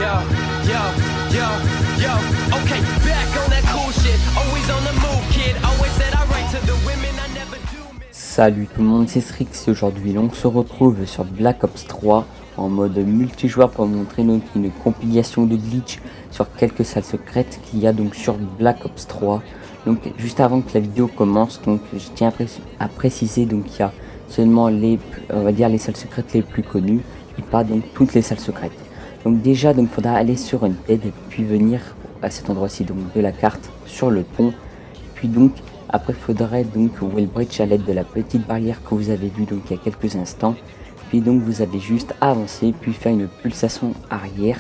yo, yo, yo. Okay, back on that cool shit. Always on the move, kid. Always said I write to the women I never do. Salut tout le monde, c'est Strix et aujourd'hui on se retrouve sur Black Ops 3 en mode multijoueur pour montrer donc une compilation de glitch sur quelques salles secrètes qu'il y a donc sur Black Ops 3. Donc juste avant que la vidéo commence, donc je tiens à préciser donc qu'il y a seulement les salles secrètes les plus connues et pas donc toutes les salles secrètes. Donc déjà donc faudra aller sur une TED puis venir à cet endroit-ci donc de la carte sur le pont, puis donc après il faudrait donc Wall Bridge à l'aide de la petite barrière que vous avez vue donc il y a quelques instants. Puis donc vous avez juste à avancer puis faire une pulsation arrière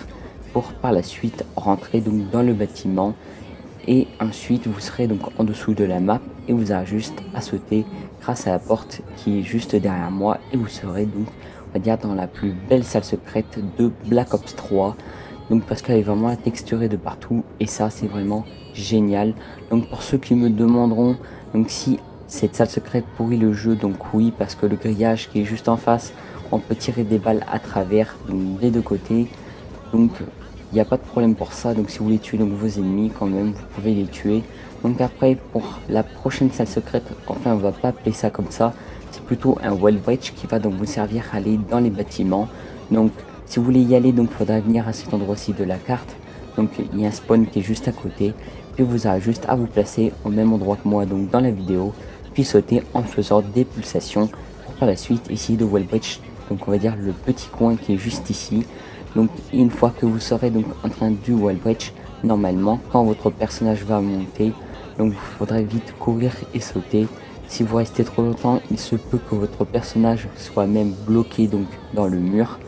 pour par la suite rentrer donc dans le bâtiment. Et ensuite vous serez donc en dessous de la map et vous avez juste à sauter grâce à la porte qui est juste derrière moi et vous serez donc on va dire dans la plus belle salle secrète de Black Ops 3. Donc parce qu'elle est vraiment texturée de partout et ça c'est vraiment génial. Donc pour ceux qui me demanderont donc si cette salle secrète pourrit le jeu, donc oui, parce que le grillage qui est juste en face, on peut tirer des balles à travers donc des deux côtés. Donc il n'y a pas de problème pour ça. Donc si vous voulez tuer donc vos ennemis quand même vous pouvez les tuer. Donc après pour la prochaine salle secrète, enfin on va pas appeler ça comme ça, c'est plutôt un wall bridge qui va donc vous servir à aller dans les bâtiments. Donc si vous voulez y aller, donc faudra venir à cet endroit-ci de la carte. Donc il y a un spawn qui est juste à côté, puis vous avez juste à vous placer au même endroit que moi donc dans la vidéo, puis sauter en faisant des pulsations pour par la suite essayer de wall bridge, donc on va dire le petit coin qui est juste ici. Donc une fois que vous serez donc en train du wall bridge, normalement quand votre personnage va monter, donc il faudrait vite courir et sauter. Si vous restez trop longtemps, il se peut que votre personnage soit même bloqué donc dans le mur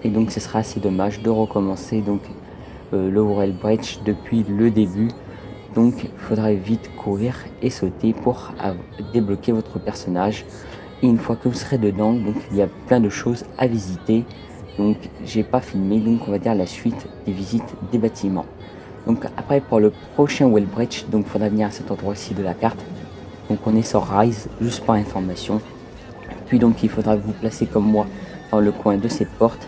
et donc ce sera assez dommage de recommencer donc le wall bridge depuis le début. Donc il faudra vite courir et sauter pour débloquer votre personnage. Et une fois que vous serez dedans, donc il y a plein de choses à visiter. Donc j'ai pas filmé donc on va dire la suite des visites des bâtiments. Donc après pour le prochain wall bridge, donc il faudra venir à cet endroit-ci de la carte. Donc on est sur Rise, juste par information. Puis donc il faudra vous placer comme moi dans le coin de cette porte.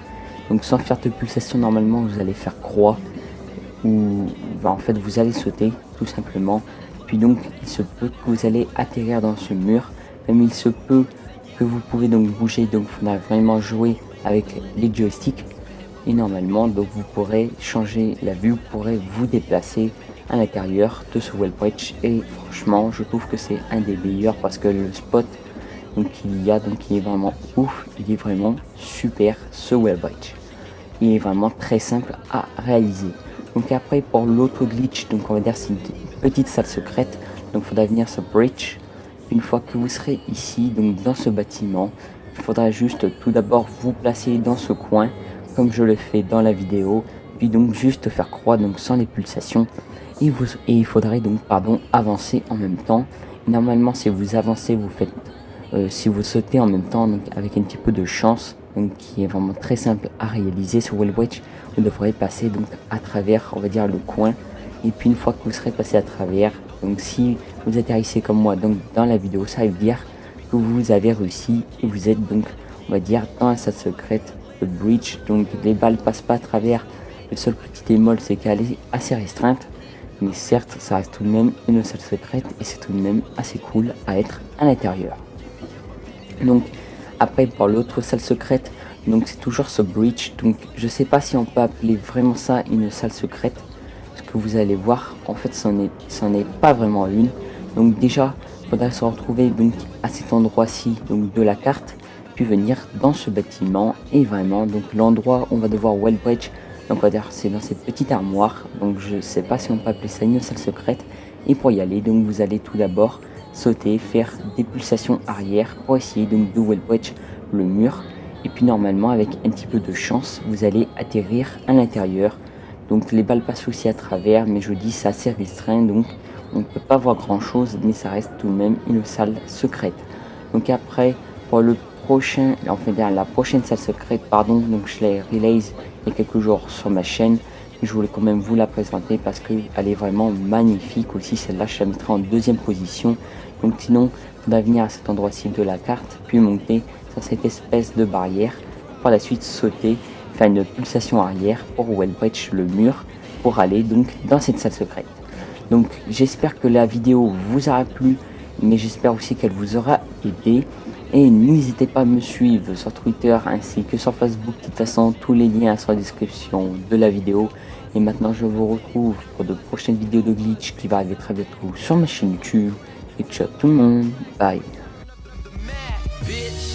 Donc sans faire de pulsation, normalement vous allez faire croix ou en fait vous allez sauter tout simplement. Puis donc il se peut que vous allez atterrir dans ce mur, même il se peut que vous pouvez donc bouger, donc il faudra vraiment jouer avec les joysticks et normalement donc vous pourrez changer la vue, vous pourrez vous déplacer à l'intérieur de ce wall bridge et franchement je trouve que c'est un des meilleurs parce que le spot donc il est vraiment ouf, il est vraiment super ce wall bridge. Il est vraiment très simple à réaliser. Donc après pour l'autre glitch, donc on va dire c'est une petite salle secrète, donc il faudra venir sur bridge. Une fois que vous serez ici donc dans ce bâtiment, il faudra juste tout d'abord vous placer dans ce coin comme je le fais dans la vidéo, puis donc juste faire croix donc sans les pulsations et il faudrait donc avancer en même temps. Normalement si vous avancez vous faites si vous sautez en même temps donc avec un petit peu de chance, donc qui est vraiment très simple à réaliser sur wall bridge, vous devrez passer donc à travers on va dire le coin. Et puis une fois que vous serez passé à travers, donc si vous atterrissez comme moi donc dans la vidéo, ça veut dire que vous avez réussi et vous êtes donc on va dire dans la salle secrète de bridge. Donc les balles passent pas à travers, le seul petit bémol c'est qu'elle est assez restreinte, mais certes ça reste tout de même une salle secrète et c'est tout de même assez cool à être à l'intérieur. Donc après pour l'autre salle secrète, donc c'est toujours ce bridge, donc je sais pas si on peut appeler vraiment ça une salle secrète, parce que vous allez voir en fait c'en est pas vraiment une. Donc déjà il faudra se retrouver donc à cet endroit-ci donc de la carte, puis venir dans ce bâtiment et vraiment donc l'endroit où on va devoir wall bridge, donc on va dire c'est dans cette petite armoire. Donc je sais pas si on peut appeler ça une salle secrète. Et pour y aller donc vous allez tout d'abord sauter, faire des pulsations arrière pour essayer donc de wall bridge le mur. Et puis normalement avec un petit peu de chance vous allez atterrir à l'intérieur. Donc les balles passent aussi à travers, mais je dis c'est assez restreint, donc on ne peut pas voir grand chose, mais ça reste tout de même une salle secrète. Donc après pour le prochain, enfin la prochaine salle secrète donc je l'ai release il y a quelques jours sur ma chaîne. Je voulais quand même vous la présenter parce qu'elle est vraiment magnifique aussi. Celle-là je la mettrai en deuxième position. Donc sinon il faudra venir à cet endroit-ci de la carte, puis monter sur cette espèce de barrière, par la suite sauter, faire une pulsation arrière pour wall breach le mur pour aller donc dans cette salle secrète. Donc j'espère que la vidéo vous aura plu, mais j'espère aussi qu'elle vous aura aidé. Et n'hésitez pas à me suivre sur Twitter ainsi que sur Facebook. De toute façon, tous les liens sont en description de la vidéo. Et maintenant, je vous retrouve pour de prochaines vidéos de glitch qui va arriver très bientôt sur ma chaîne YouTube. Et ciao tout le monde, bye. Bitch.